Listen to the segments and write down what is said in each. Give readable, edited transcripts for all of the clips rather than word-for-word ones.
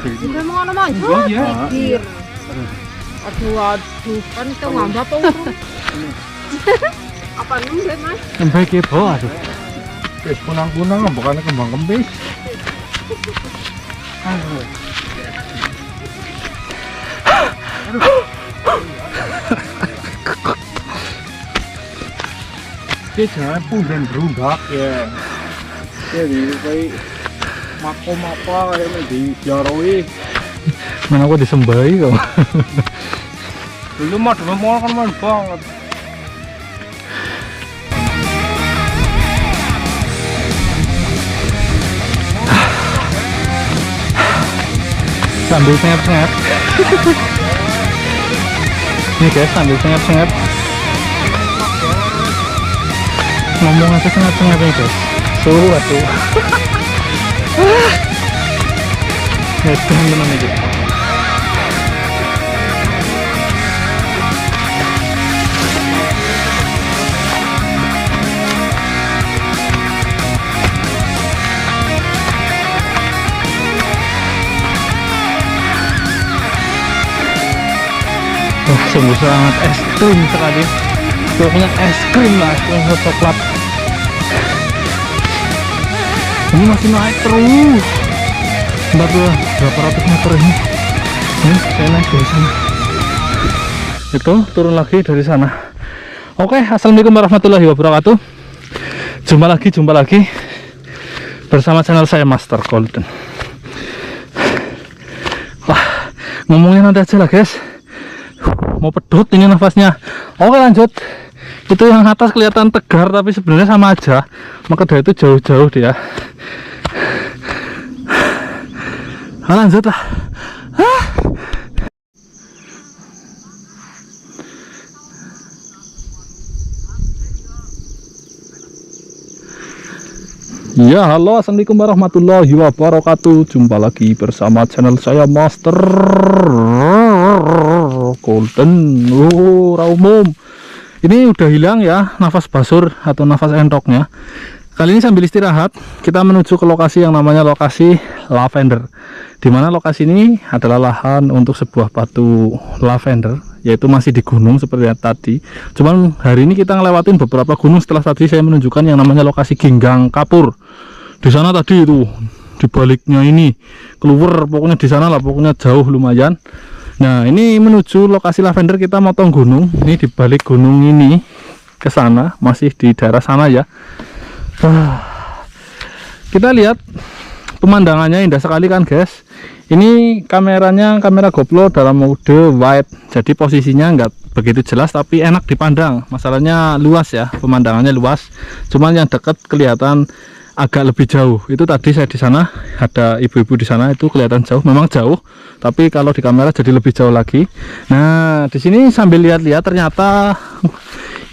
Juga mau ngono manjo. Mikir. Aduh, kan itu ngambak apa urung. Apa nembek, Mas? Nembek ki bawa aduh. Wis kunang-kunang bukannya kembang kempis. Aduh. Ini jangan punden berundak ya. Jadi kayak makom apa kayak di jaroi. Mana aku disembahi kok. Dulu mah kan banget. Sambil sengap-sengap. Ini guys, sambil sengap-sengap. Ngomong aja sengap-sengap ya guys. Suruh atuh. Ngedan teman ini. Sungguh sangat ekstrim sekali. Pokoknya es krim lah, es krim coklat. Ini masih naik terus. Mbak tuh berapa ratus meter ini. Saya naik dari sana. Itu turun lagi dari sana. Oke, assalamualaikum warahmatullahi wabarakatuh. Jumpa lagi bersama channel saya Master Golden. Wah, ngomongnya nanti aja lah guys. Mau pedut ini nafasnya. Oke lanjut. Itu yang atas kelihatan tegar tapi sebenarnya sama aja. Maka dari itu jauh-jauh dia. Lanjut lah. Ya halo, assalamualaikum warahmatullahi wabarakatuh. Jumpa lagi bersama channel saya Master Golden. Raumum. Ini udah hilang ya nafas basur atau nafas entoknya. Kali ini sambil istirahat kita menuju ke lokasi yang namanya lokasi lavender. Dimana lokasi ini adalah lahan untuk sebuah batu lavender, yaitu masih di gunung seperti yang tadi. Cuman hari ini kita ngelewatin beberapa gunung setelah tadi saya menunjukkan yang namanya lokasi Ginggang Kapur. Di sana tadi itu di baliknya ini keluar, pokoknya di sana lah, pokoknya jauh lumayan. Nah ini menuju lokasi lavender kita motong gunung. Ini di balik gunung ini ke sana, masih di daerah sana ya. Kita lihat pemandangannya indah sekali kan guys. Ini kameranya kamera GoPro dalam mode wide, jadi posisinya nggak begitu jelas tapi enak dipandang. Masalahnya luas ya, pemandangannya luas. Cuman yang dekat kelihatan agak lebih jauh. Itu tadi saya di sana ada ibu-ibu di sana, itu kelihatan jauh, memang jauh, tapi kalau di kamera jadi lebih jauh lagi. Nah di sini sambil lihat-lihat ternyata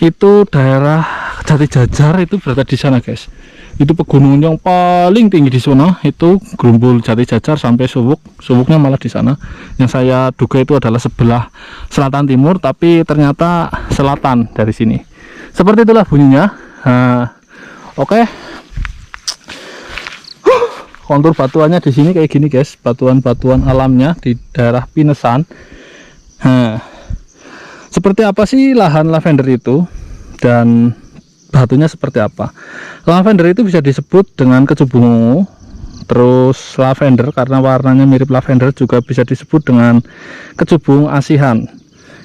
itu daerah Jati Jajar itu berada di sana guys. Itu pegunungan yang paling tinggi di sana, itu Grumbul Jati Jajar sampai Suwuknya malah di sana. Yang saya duga itu adalah sebelah selatan timur, tapi ternyata selatan dari sini. Seperti itulah bunyinya. Oke. Kontur batuannya di sini kayak gini guys, batuan-batuan alamnya di daerah Pinesan. Seperti apa sih lahan lavender itu dan batunya seperti apa? Lavender itu bisa disebut dengan kecubung ungu. Terus lavender karena warnanya mirip lavender juga bisa disebut dengan kecubung asihan.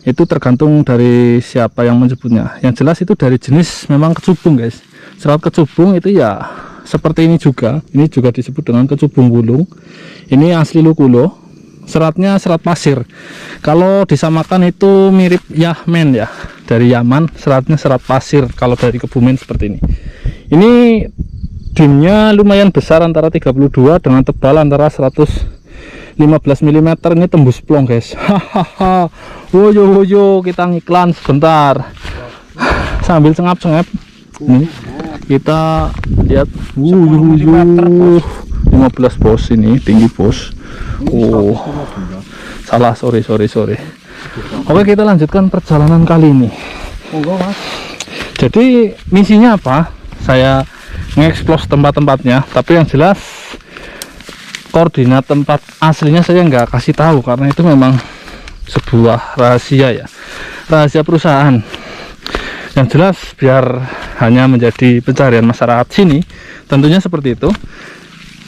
Itu tergantung dari siapa yang menyebutnya. Yang jelas itu dari jenis memang kecubung guys. Serat kecubung itu ya seperti ini juga. Ini juga disebut dengan kecubung gulung. Ini asli Lukulo. Seratnya serat pasir. Kalau disamakan itu mirip Yamen ya. Dari Yaman, seratnya serat pasir. Kalau dari Kebumen seperti ini. Ini dimnya lumayan besar, antara 32 dengan tebal antara 115 mm. Ini tembus plong guys. Hahaha. Woyo kita ngiklan sebentar. Sambil cengap-cengap. Ini kita lihat 15 bos, ini tinggi bos. Oh salah, sorry. Oke, kita lanjutkan perjalanan kali ini. Jadi misinya apa? Saya nge-explore tempat-tempatnya, tapi yang jelas koordinat tempat aslinya saya nggak kasih tahu karena itu memang sebuah rahasia ya, rahasia perusahaan. Yang jelas biar hanya menjadi pencarian masyarakat sini, tentunya seperti itu.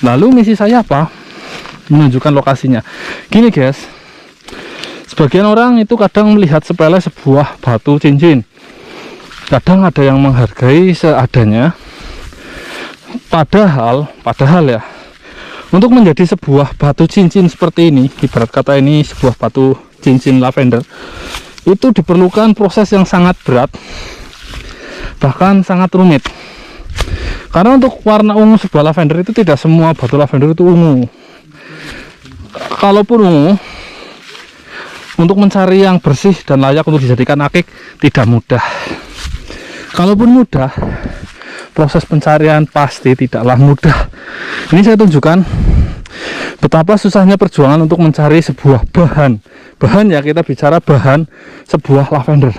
Lalu misi saya apa? Menunjukkan lokasinya. Gini guys, sebagian orang itu kadang melihat sepele sebuah batu cincin, kadang ada yang menghargai seadanya. Padahal ya, untuk menjadi sebuah batu cincin seperti ini, ibarat kata ini sebuah batu cincin lavender, itu diperlukan proses yang sangat berat, bahkan sangat rumit. Karena untuk warna ungu sebuah lavender itu tidak semua batu lavender itu ungu. Kalaupun ungu, untuk mencari yang bersih dan layak untuk dijadikan akik tidak mudah. Kalaupun mudah, proses pencarian pasti tidaklah mudah. Ini saya tunjukkan betapa susahnya perjuangan untuk mencari sebuah bahan ya, kita bicara bahan sebuah lavender.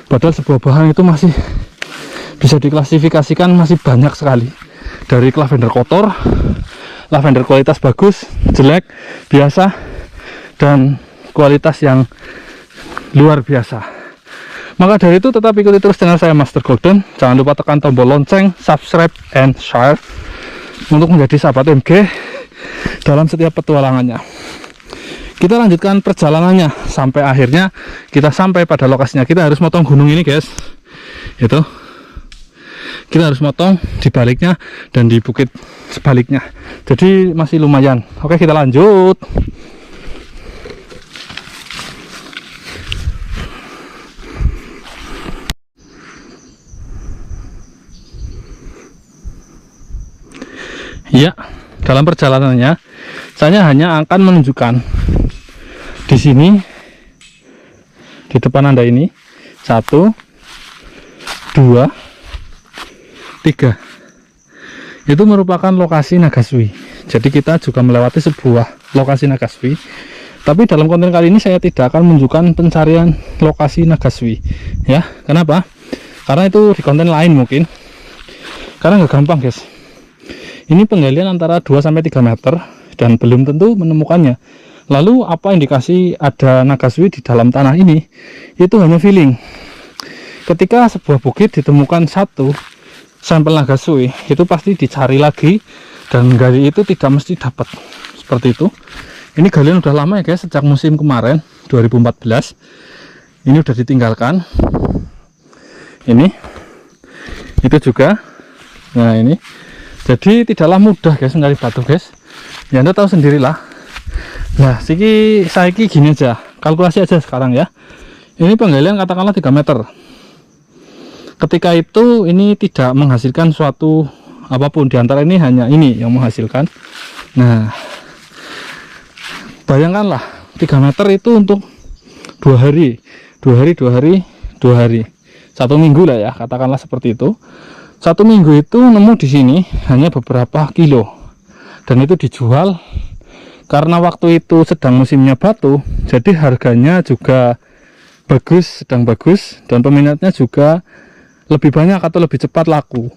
Padahal sebuah bahan itu masih bisa diklasifikasikan masih banyak sekali, dari lavender kotor, lavender kualitas bagus, jelek, biasa, dan kualitas yang luar biasa. Maka dari itu tetap ikuti terus channel saya Master Golden. Jangan lupa tekan tombol lonceng, subscribe, and share untuk menjadi sahabat MG dalam setiap petualangannya. Kita lanjutkan perjalanannya sampai akhirnya kita sampai pada lokasinya. Kita harus motong gunung ini guys, itu kita harus motong di baliknya dan di bukit sebaliknya, jadi masih lumayan. Oke, kita lanjut. Ya, dalam perjalanannya saya hanya akan menunjukkan di sini, di depan Anda ini, 1, 2, 3. Itu merupakan lokasi Nagasui. Jadi kita juga melewati sebuah lokasi Nagasui. Tapi dalam konten kali ini saya tidak akan menunjukkan pencarian lokasi Nagasui. Ya, kenapa? Karena itu di konten lain mungkin. Karena nggak gampang guys. Ini penggalian antara 2-3 meter dan belum tentu menemukannya. Lalu apa indikasi ada Nagasui di dalam tanah ini? Itu hanya feeling. Ketika sebuah bukit ditemukan satu sampel Nagasui, itu pasti dicari lagi dan gali itu tidak mesti dapat. Seperti itu. Ini galian udah lama ya guys, sejak musim kemarin 2014. Ini udah ditinggalkan. Ini itu juga. Nah ini, jadi tidaklah mudah guys mencari batu guys. Ya Anda tahu sendirilah. Nah saiki gini aja, kalkulasi aja sekarang ya. Ini penggalian katakanlah 3 meter. Ketika itu ini tidak menghasilkan suatu apapun, diantara ini hanya ini yang menghasilkan. Nah bayangkanlah 3 meter itu untuk 2 hari, 2 hari, 1 minggu lah ya, katakanlah seperti itu. 1 minggu itu nemu di sini hanya beberapa kilo, dan itu dijual karena waktu itu sedang musimnya batu, jadi harganya juga bagus, sedang bagus, dan peminatnya juga lebih banyak atau lebih cepat laku.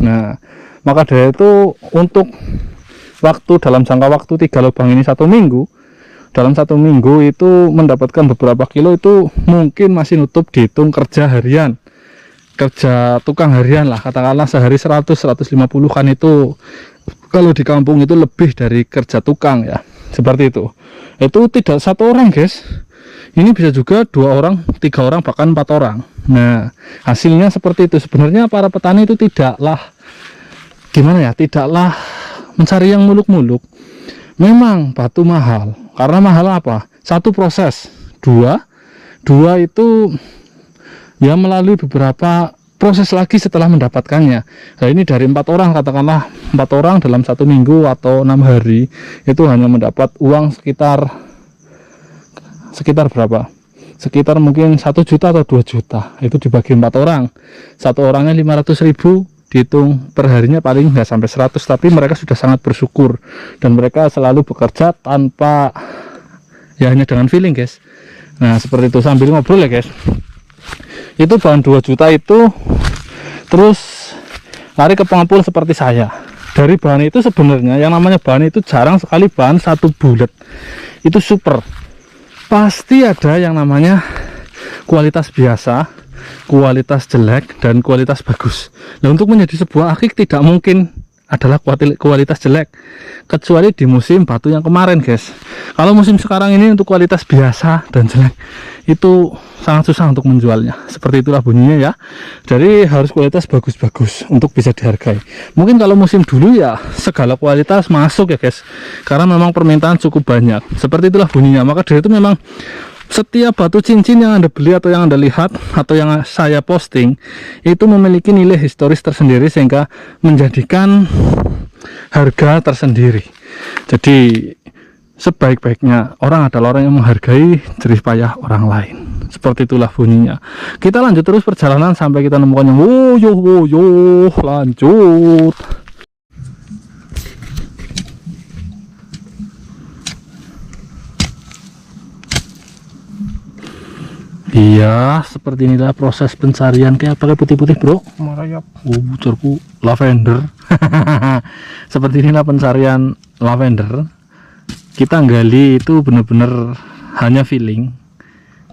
Nah maka dari itu untuk waktu dalam jangka waktu 3 lubang ini 1 minggu, dalam 1 minggu itu mendapatkan beberapa kilo, itu mungkin masih nutup dihitung kerja harian, kerja tukang harian lah, katakanlah sehari 100-150 kan, itu kalau di kampung itu lebih dari kerja tukang ya, seperti itu. Itu tidak 1 orang guys, ini bisa juga 2 orang, 3 orang, bahkan 4 orang. Nah hasilnya seperti itu. Sebenarnya para petani itu tidaklah gimana ya, tidaklah mencari yang muluk-muluk. Memang batu mahal, karena mahal apa? 1 proses, 2 itu ya melalui beberapa proses lagi setelah mendapatkannya. Nah ini dari 4 orang, katakanlah 4 orang dalam 1 minggu atau 6 hari itu hanya mendapat uang sekitar berapa? Sekitar mungkin 1 juta atau 2 juta. Itu dibagi 4 orang, 1 orangnya 500.000, dihitung per harinya paling nggak sampai 100. Tapi mereka sudah sangat bersyukur, dan mereka selalu bekerja tanpa ya, hanya dengan feeling guys. Nah seperti itu, sambil ngobrol ya guys. Itu bahan 2 juta itu terus lari ke pengepul seperti saya. dari bahan itu sebenarnya yang namanya bahan itu jarang sekali bahan satu bulat itu super. Pasti ada yang namanya kualitas biasa, kualitas jelek, dan kualitas bagus. Nah, untuk menjadi sebuah akik tidak mungkin adalah kualitas jelek, kecuali di musim batu yang kemarin, guys. Kalau musim sekarang ini untuk kualitas biasa dan jelek itu sangat susah untuk menjualnya. Seperti itulah bunyinya ya. Jadi harus kualitas bagus-bagus untuk bisa dihargai. Mungkin kalau musim dulu ya segala kualitas masuk ya, guys, karena memang permintaan cukup banyak. Seperti itulah bunyinya. Maka dari itu memang setiap batu cincin yang Anda beli atau yang Anda lihat atau yang saya posting itu memiliki nilai historis tersendiri sehingga menjadikan harga tersendiri. Jadi sebaik-baiknya orang adalah orang yang menghargai jerih payah orang lain. Seperti itulah bunyinya. Kita lanjut terus perjalanan sampai kita nemukan yang woyo lanjut. Iya, seperti inilah proses pencarian. Kayak pakai putih-putih, bro. Marayap. Bucorku lavender. Seperti inilah pencarian lavender. Kita gali itu benar-benar hanya feeling,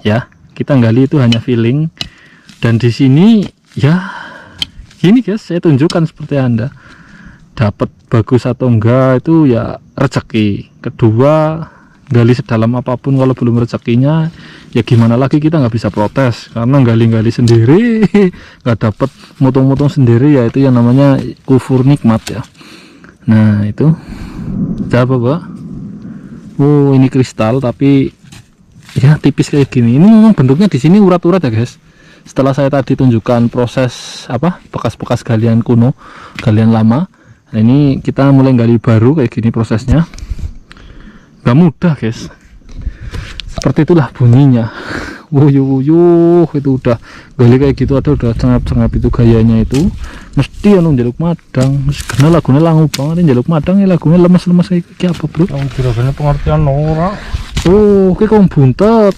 ya. Kita gali itu hanya feeling. Dan di sini, ya, gini guys, saya tunjukkan seperti Anda. Dapat bagus atau enggak itu ya rezeki. Kedua, gali sedalam apapun kalau belum rezekinya ya gimana lagi, kita nggak bisa protes karena gali-gali sendiri nggak dapat mutung-mutung sendiri, ya itu yang namanya kufur nikmat ya. Nah itu apa, Pak? Oh, ini kristal tapi ya tipis kayak gini. Ini memang bentuknya di sini urat-urat ya, guys. Setelah saya tadi tunjukkan proses apa bekas-bekas galian kuno, galian lama. Nah, ini kita mulai gali baru kayak gini prosesnya. Gak mudah, guys. Seperti itulah bunyinya. Wuyuh, itu udah gali kayak gitu, ada udah cengap-cengap itu gayanya itu. Mesti anu njaluk madang. Mesti kena lagunya langu banget njaluk madang ya, lagunya lemes-lemes kayak apa, bro? Yang kira-kira pengertian ora. Oh, kayak kong buntet.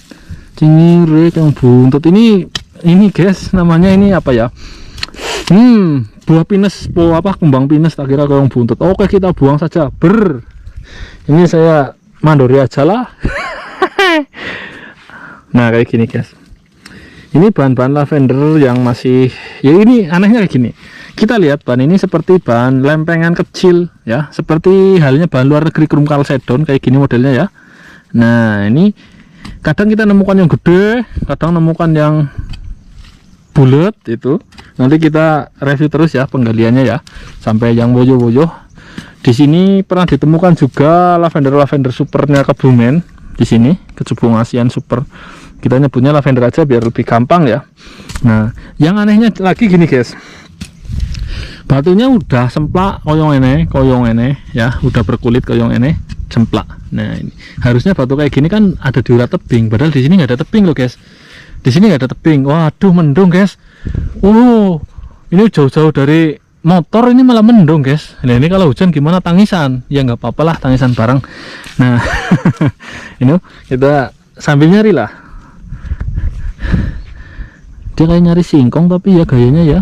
Cingire kong buntet ini guys, namanya ini apa ya? Buah pinus, apa kembang pinus tak kira kong buntet. Oke, kita buang saja. Ini saya mandori aja lah. Nah kayak gini, guys, ini bahan-bahan lavender yang masih ya, ini anehnya kayak gini. Kita lihat bahan ini seperti bahan lempengan kecil ya, seperti halnya bahan luar negeri krum kalsedon kayak gini modelnya ya. Nah ini kadang kita nemukan yang gede, kadang nemukan yang bulat. Itu nanti kita review terus ya penggaliannya ya, sampai yang woyo-woyo. Di sini pernah ditemukan juga lavender supernya Kebumen. Di sini kecubung ASEAN super, kita nyebutnya lavender aja biar lebih gampang ya. Nah yang anehnya lagi gini, guys, batunya udah semplak koyong ini ya, udah berkulit koyong ini semplak. Nah ini harusnya batu kayak gini kan ada di urat tebing, padahal di sini nggak ada tebing loh, guys. Di sini nggak ada tebing. Waduh, mendung, guys. Ini jauh-jauh dari motor, ini malah mendung, guys. Nah ini kalau hujan gimana, tangisan ya, nggak apa-apa lah, tangisan bareng. Nah ini kita sambil nyari lah. Dia kayak nyari singkong tapi ya gayanya ya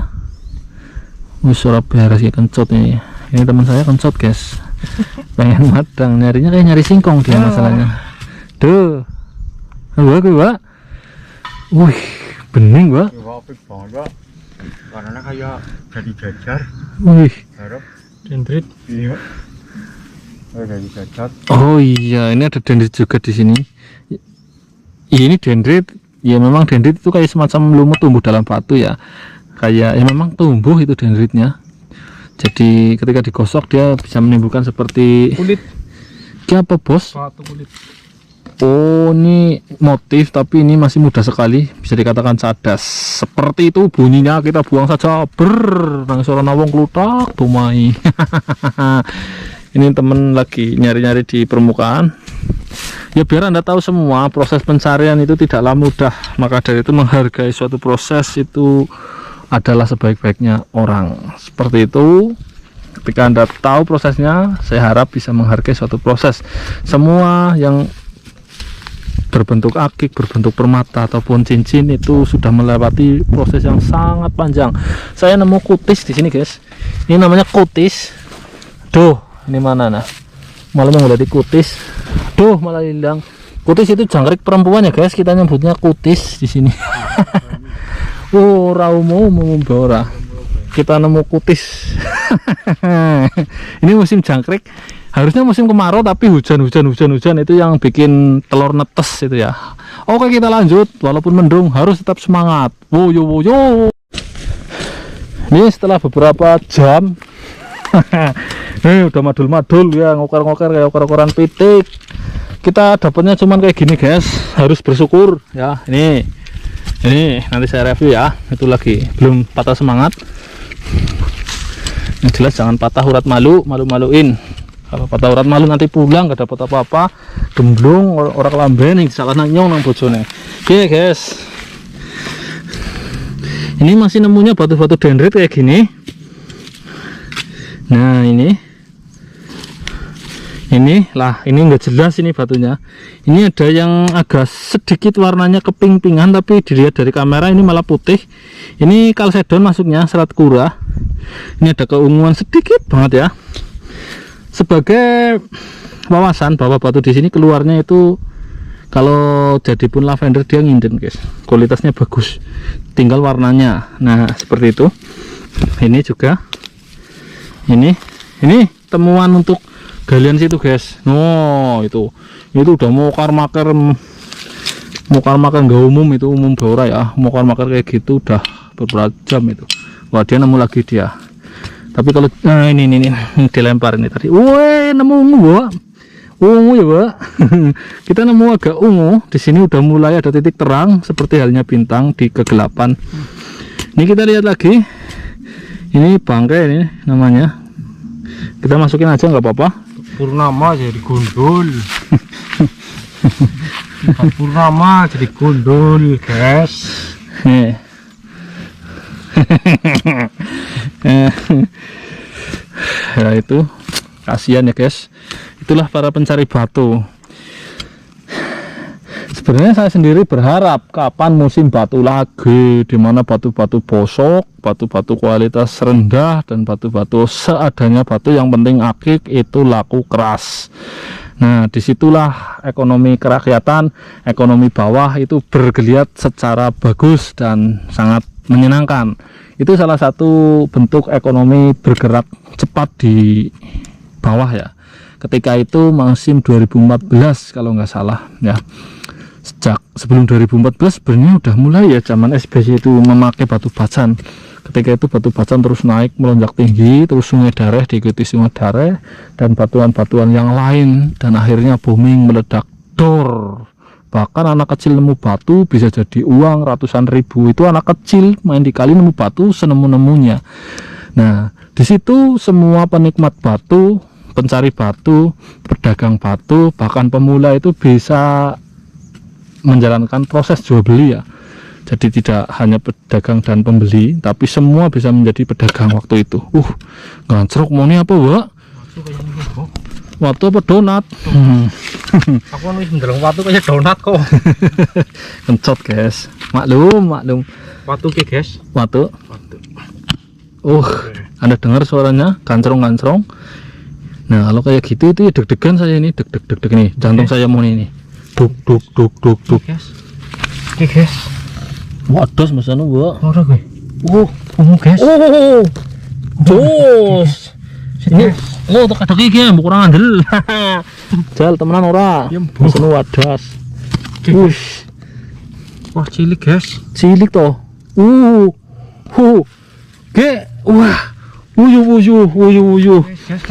suara beres ya, kencot ini teman saya kencot, guys. Pengen madang, nyarinya kayak nyari singkong dia masalahnya. Tuh gua wih, bening gua. Warnanya kayak jadi jajar. Wih, Harap dendrit. Iya. Jadi jajar. Oh iya, ini ada dendrit juga di sini. Ini dendrit, ya memang dendrit itu kayak semacam lumut tumbuh dalam batu ya. Kayak ya memang tumbuh itu dendritnya. Jadi ketika digosok dia bisa menimbulkan seperti Kulit. Kayak apa, bos? Batu kulit. Oh, ini motif tapi ini masih muda sekali, bisa dikatakan cadas. Seperti itu bunyinya, kita buang saja. Nang suara nawong klutak tumai. Ini temen lagi nyari-nyari di permukaan. Ya biar Anda tahu semua proses pencarian itu tidaklah mudah. Maka dari itu menghargai suatu proses itu adalah sebaik-baiknya orang. Seperti itu. Ketika Anda tahu prosesnya, saya harap bisa menghargai suatu proses. Semua yang berbentuk akik, berbentuk permata ataupun cincin itu sudah melewati proses yang sangat panjang. Saya nemu kutis di sini, guys. Ini namanya kutis. Duh, ini mana nah? Malah menggulati kutis. Duh, malah hilang. Kutis itu jangkrik perempuan ya guys, kita nyebutnya kutis di sini. Raumu membora. Kita nemu kutis. Ini musim jangkrik. Harusnya musim kemarau tapi hujan itu yang bikin telur netes itu ya. Oke, kita lanjut. Walaupun mendung harus tetap semangat. Woyo. Ini setelah beberapa jam. Udah madul-madul ya, ngokar-ngokar kayak okor-okoran pitik. Kita dapatnya cuman kayak gini guys, harus bersyukur ya. Ini nanti saya review ya. Itu lagi belum patah semangat. Yang jelas jangan patah urat malu-maluin. Kalau patah urat malu nanti pulang gak dapat apa-apa, gemblung orang kelamben yang salah nyong nang bojone. Oke guys, ini masih nemunya batu-batu dendrit kayak gini. Nah ini nggak jelas ini batunya. Ini ada yang agak sedikit warnanya keping-pingan, tapi dilihat dari kamera ini malah putih. Ini kalsedon masuknya, serat kura. Ini ada keunguan sedikit banget ya. Sebagai wawasan bahwa batu di sini keluarnya itu kalau jadi pun lavender dia nginden guys, kualitasnya bagus, tinggal warnanya. Nah seperti itu. Ini juga ini temuan untuk galian situ guys. Itu udah mokar-makar nggak umum, itu umum Baura ya. Mokar-makar kayak gitu udah beberapa jam itu. Wah, dia nemu lagi dia. Tapi kalau ini dilempar ini tadi. Woi, nemu ungu ya, Pak. Kita nemu agak ungu. Di sini udah mulai ada titik terang seperti halnya bintang di kegelapan. Ini kita lihat lagi. Ini bangkai ini namanya. Kita masukin aja nggak apa-apa. Purnama jadi gundul. Purnama jadi gundul guys. Ya itu kasihan ya guys. Itulah para pencari batu. Sebenarnya saya sendiri berharap kapan musim batu lagi, dimana batu-batu bosok, batu-batu kualitas rendah, dan batu-batu seadanya batu yang penting akik itu laku keras. Nah disitulah ekonomi kerakyatan, ekonomi bawah itu bergeliat secara bagus dan sangat menyenangkan. Itu salah satu bentuk ekonomi bergerak cepat di bawah ya. Ketika itu musim 2014 kalau nggak salah ya. Sejak sebelum 2014 sebenarnya udah mulai ya zaman SBY itu memakai batu bacan. Ketika itu batu bacan terus naik melonjak tinggi, terus Sungai Dareh diikuti Sungai Dareh dan batuan-batuan yang lain, dan akhirnya booming meledak dor. Bahkan anak kecil nemu batu bisa jadi uang ratusan ribu. Itu anak kecil main di kali nemu batu senemu-nemunya. Nah di situ semua penikmat batu, pencari batu, pedagang batu, bahkan pemula itu bisa menjalankan proses jual beli ya. Jadi tidak hanya pedagang dan pembeli, tapi semua bisa menjadi pedagang waktu itu. Ngancrok mau ini apa, Wak? Waktu apa donat? Aku kan wis ndeleng watu kayak donat kok. Kencot guys. Maklum. Watu ki guys. Watu. Anda dengar suaranya gancrong-gancrong. Nah kalau kayak gitu itu ya deg-degan saya ini, deg-deg nih, jantung saya mau ini. Duk. Guys. Guys. Wados masane, Mbak. Ora kowe. Ungu guys. Jos. Ini tuh kadang iki mbok kurang andel. Jal temenan ora. Mesen wadas. Wush. Wah, cilik guys. Cilik toh. Ge, wah. Wuyu.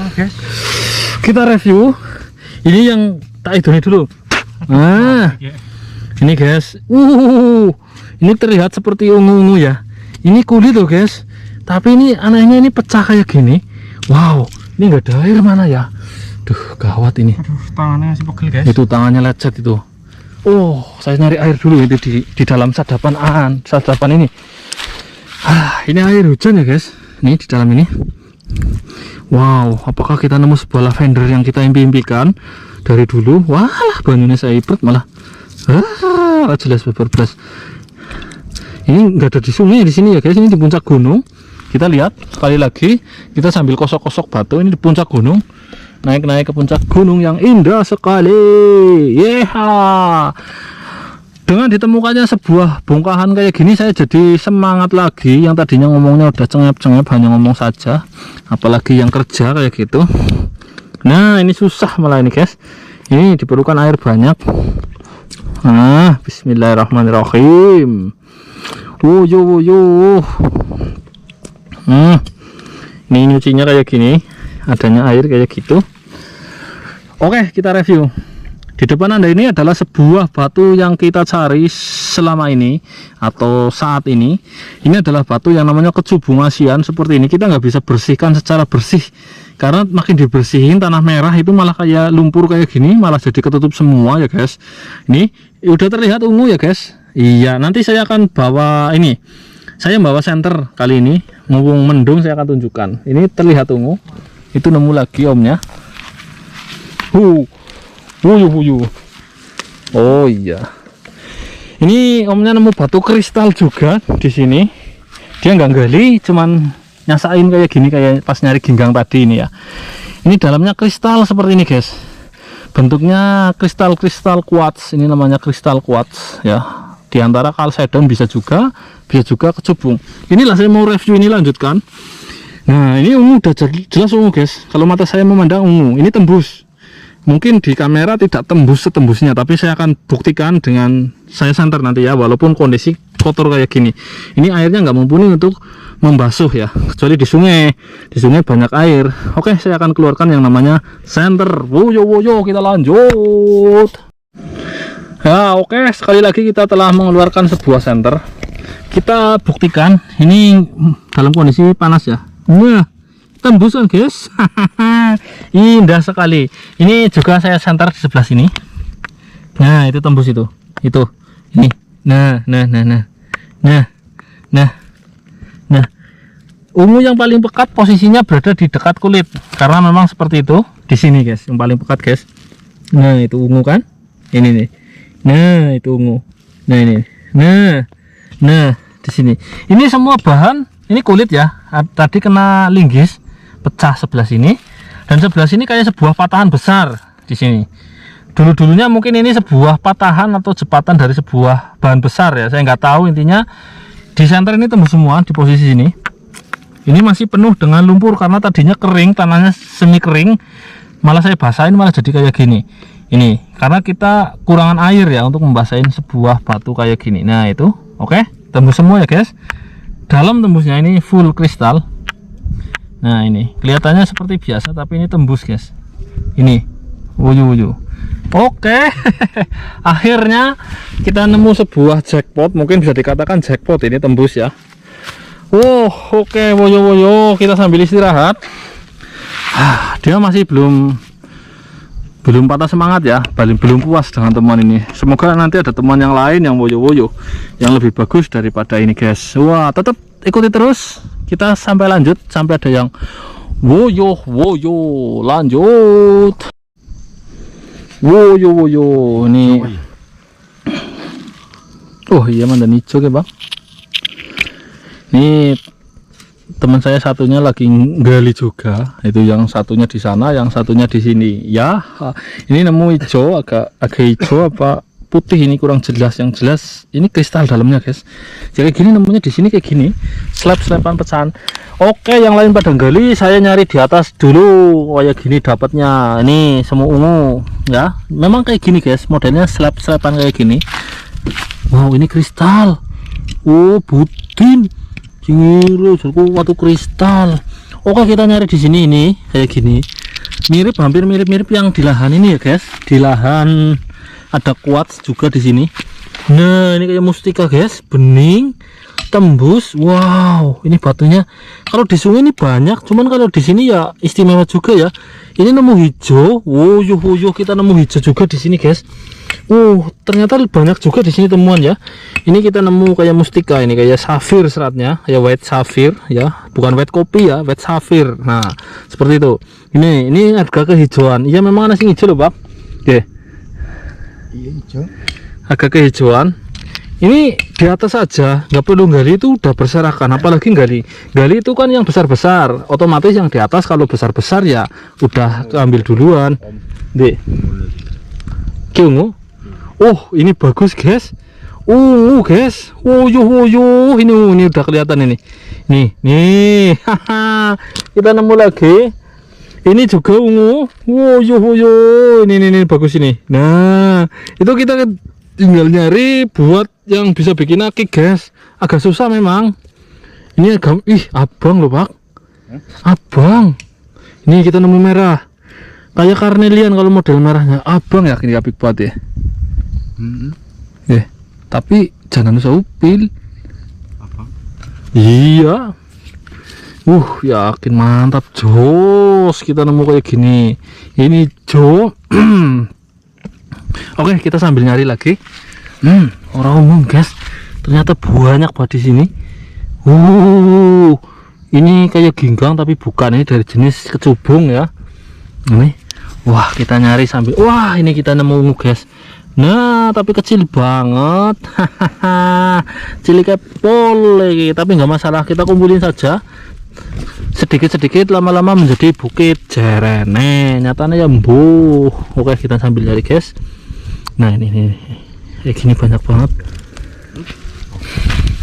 Guys. Kita review. Ini yang tak idoni dulu. Ini guys. Ini terlihat seperti ungu-ungu ya. Ini kulit tuh guys. Tapi ini anehnya ini pecah kayak gini. Wow, ini enggak ada air mana ya? Duh, gawat ini. Aduh, tangannya masih pegel guys. Itu tangannya lecet itu. Saya nyari air dulu itu di dalam sadapan ini. Ini air hujan ya guys. Ini di dalam ini. Wow, apakah kita nemu sebuah lavender yang kita impi-impikan dari dulu? Wah, banyunya saya ipret malah. Jelas beberblas. Ini enggak ada di sungai di sini ya guys. Ini di puncak gunung. Kita lihat sekali lagi, kita sambil kosok-kosok batu. Ini di puncak gunung, naik ke puncak gunung yang indah sekali. Yeha. Dengan ditemukannya sebuah bongkahan kayak gini, saya jadi semangat lagi. Yang tadinya ngomongnya udah cengep-cengep, hanya ngomong saja, apalagi yang kerja kayak gitu. Nah, ini susah malah ini guys. Ini diperlukan air banyak. Nah, bismillahirrahmanirrahim. Wuyu. Ini nyucinya kayak gini, adanya air kayak gitu. Oke, kita review. Di depan Anda ini adalah sebuah batu yang kita cari selama ini atau saat ini. Ini adalah batu yang namanya kecubung Asian. Seperti ini kita nggak bisa bersihkan secara bersih, karena makin dibersihin tanah merah itu malah kayak lumpur kayak gini, malah jadi ketutup semua ya guys. Ini udah terlihat ungu ya guys. Iya, nanti saya akan bawa ini. Saya bawa senter kali ini, mumpung mendung saya akan tunjukkan. Ini terlihat ungu. Itu nemu lagi omnya. Wuyu. Oh iya. Ini omnya nemu batu kristal juga di sini. Dia nggak gali, cuman nyasain kayak gini, kayak pas nyari ginggang tadi ini ya. Ini dalamnya kristal seperti ini guys. Bentuknya kristal quartz. Ini namanya kristal quartz ya. Di antara kalsedon bisa juga kecubung. Inilah saya mau review ini, lanjutkan. Nah, ini ungu udah jelas ungu guys. Kalau mata saya memandang ungu, ini tembus. Mungkin di kamera tidak tembus setembusnya, tapi saya akan buktikan dengan saya santer nanti ya, walaupun kondisi kotor kayak gini. Ini airnya nggak mumpuni untuk membasuh ya, kecuali di sungai. Di sungai banyak air. Oke, saya akan keluarkan yang namanya senter. Woyo, kita lanjut. Ya, oke, sekali lagi kita telah mengeluarkan sebuah senter. Kita buktikan ini dalam kondisi panas ya. Nah, tembusan guys. Indah sekali. Ini juga saya senter di sebelah sini. Nah, itu tembus itu ini. Nah, ungu yang paling pekat posisinya berada di dekat kulit, karena memang seperti itu di sini guys, yang paling pekat guys. Nah, itu ungu kan, ini nih. Nah, itu ungu. Nah, ini. Nah, di sini ini semua bahan, ini kulit ya, tadi kena linggis, pecah sebelah sini, dan sebelah sini kayak sebuah patahan besar di sini. Dulunya mungkin ini sebuah patahan atau jepatan dari sebuah bahan besar ya, saya nggak tahu. Intinya di senter ini tembus semua di posisi ini. Ini masih penuh dengan lumpur karena tadinya kering, tanahnya semi kering, malah saya basahin malah jadi kayak gini. Ini karena kita kurangan air ya untuk membasahin sebuah batu kayak gini. Nah, itu oke, tembus semua ya guys. Dalam tembusnya ini full kristal. Nah, ini kelihatannya seperti biasa, tapi ini tembus guys. Ini wuyu. Oke. Akhirnya kita nemu sebuah jackpot, mungkin bisa dikatakan jackpot ini, tembus ya. Oke, woyo, kita sambil istirahat. Dia masih belum patah semangat ya, belum puas dengan temuan ini. Semoga nanti ada temuan yang lain yang woyo yang lebih bagus daripada ini guys. Wah, tetap ikuti terus, kita sampai lanjut, sampai ada yang woyo lanjut. Woyo ini. Oh iya, mandan hijau ya bang. Ini teman saya satunya lagi gali juga, itu yang satunya di sana, yang satunya di sini ya. Ini nemu hijau, agak hijau apa putih, ini kurang jelas. Yang jelas ini kristal dalamnya guys. Jadi gini nemunya di sini kayak gini, slab-slaban pecahan. Oke, yang lain pada gali, saya nyari di atas dulu kayak gini dapatnya. Ini semua ungu ya, memang kayak gini guys, modelnya slab-slaban kayak gini. Wow, ini kristal. Oh, butin. Cingiro, waktu kristal. Oke, kita nyari di sini, ini kayak gini. Hampir mirip yang di lahan ini ya guys. Di lahan ada quartz juga di sini. Nah, ini kayak mustika guys, bening, tembus. Wow, ini batunya kalau di sungai ini banyak, cuman kalau di sini ya istimewa juga ya. Ini nemu hijau. Wuyu, kita nemu hijau juga di sini guys. Ternyata banyak juga di sini temuan ya. Ini kita nemu kayak mustika, ini kayak safir seratnya, kayak white safir ya, bukan white kopi ya, white safir. Nah, seperti itu. Ini agak kehijauan. Iya, memang ada sing hijau loh, Pak. Oke. Iya, hijau. Agak kehijauan. Ini di atas saja, nggak perlu gali itu udah berserakan, apalagi gali itu kan yang besar-besar, otomatis yang di atas kalau besar-besar ya udah ambil duluan. Dek ungu, oh ini bagus guys, guys, ini udah kelihatan nih haha, kita nemu lagi, ini juga ungu, ini bagus ini. Nah itu kita tinggal nyari buat yang bisa bikin akik guys, agak susah memang. Ini agak abang loh pak, abang. Ini kita nemu merah kayak karnelian, kalau model merahnya abang ya, ini apik banget ya. Tapi jangan usah upil abang. Iya, yakin mantap jos, kita nemu kayak gini. Ini jo. Oke, kita sambil nyari lagi. Orang umum guys, ternyata banyak banget di sini. Ini kayak ginggang tapi bukan, ini dari jenis kecubung ya. Ini, wah kita nyari sambil, wah ini kita nemu ungu guys. Nah tapi kecil banget, hahaha, cilik boleh, tapi nggak masalah, kita kumpulin saja. Sedikit-sedikit lama-lama menjadi bukit jerene, nyatanya ya mbuh. Oke, kita sambil nyari guys. Nah ini kayak gini banyak banget.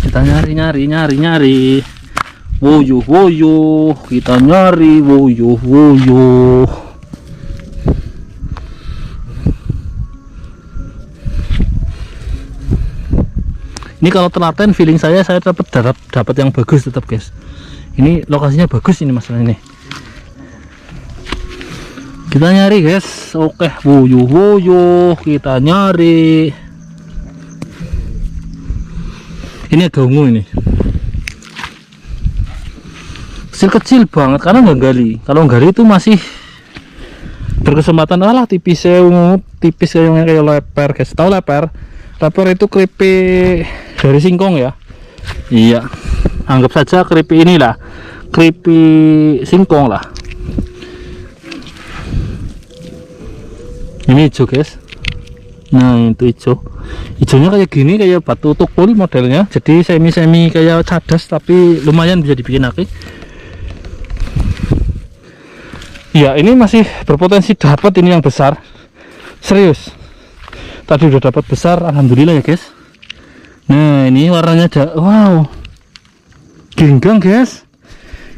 Kita nyari woyuh, kita nyari woyuh. Ini kalau telaten feeling saya dapat yang bagus tetap guys. Ini lokasinya bagus ini masalah ini. Kita nyari guys. Oke, woyuh, kita nyari. Ini agak ungu ini. Kecil banget karena nggak gali. Kalau gali itu masih berkesempatan tipis ungu, tipis kayak leper guys. Tahu leper? Leper itu keripik dari singkong ya. Iya. Anggap saja keripik inilah, keripik singkong lah. Ini hijau guys. Nah itu hijaunya kayak gini, kayak batu tukul modelnya, jadi semi kayak cadas tapi lumayan bisa dibikin akik. Ya ini masih berpotensi dapat ini yang besar, serius. Tadi udah dapat besar, alhamdulillah ya guys. Nah ini warnanya wow, ginggang guys.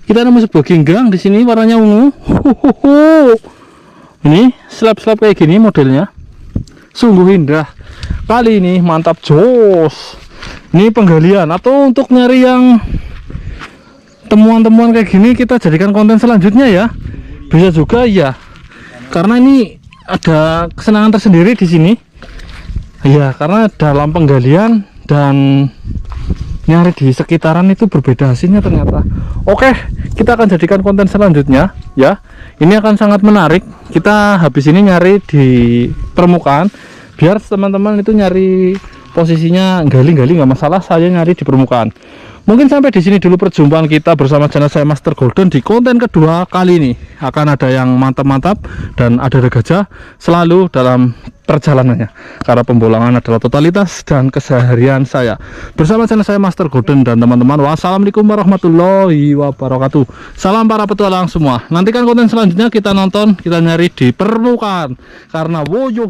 Kita nemu sebuah ginggang di sini, warnanya ungu. Ini slab kayak gini modelnya, sungguh indah. Kali ini mantap jos. Ini penggalian atau untuk nyari yang temuan-temuan kayak gini kita jadikan konten selanjutnya ya. Bisa juga ya, karena ini ada kesenangan tersendiri di sini. Ya karena dalam penggalian dan nyari di sekitaran itu berbeda hasilnya ternyata. Oke, kita akan jadikan konten selanjutnya ya. Ini akan sangat menarik. Kita habis ini nyari di permukaan, biar teman-teman itu nyari posisinya gali-gali nggak masalah, saya nyari di permukaan. Mungkin sampai di sini dulu perjumpaan kita bersama channel saya Master Golden. Di konten kedua kali ini akan ada yang mantap-mantap dan ada gajah selalu dalam perjalanannya, karena pembolangan adalah totalitas dan keseharian saya bersama channel saya Master Golden. Dan teman-teman, wassalamualaikum warahmatullahi wabarakatuh. Salam para petualang semua. Nantikan konten selanjutnya, kita nonton, kita nyari di permukaan karena woyo.